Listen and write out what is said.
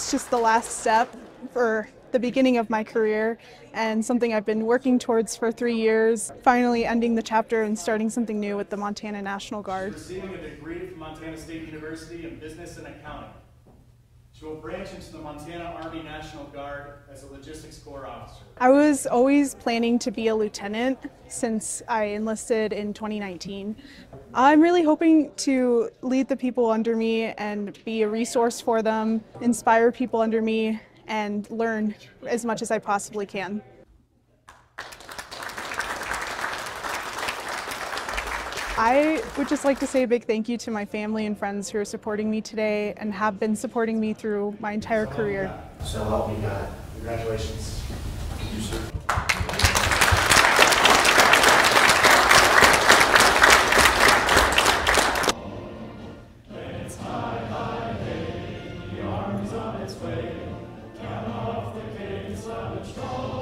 it's just the last step for the beginning of my career and something I've been working towards for 3 years, finally ending the chapter and starting something new with the Montana National Guard. She's receiving a degree from Montana State University in Business and Accounting. She will branch into the Montana Army National Guard as a Logistics Corps officer. I was always planning to be a lieutenant since I enlisted in 2019. I'm really hoping to lead the people under me and be a resource for them, inspire people under me, and learn as much as I possibly can. I would just like to say a big thank you to my family and friends who are supporting me today and have been supporting me through my entire career. So help me God. Congratulations. Thank you, sir. Way, count off the days of its strong.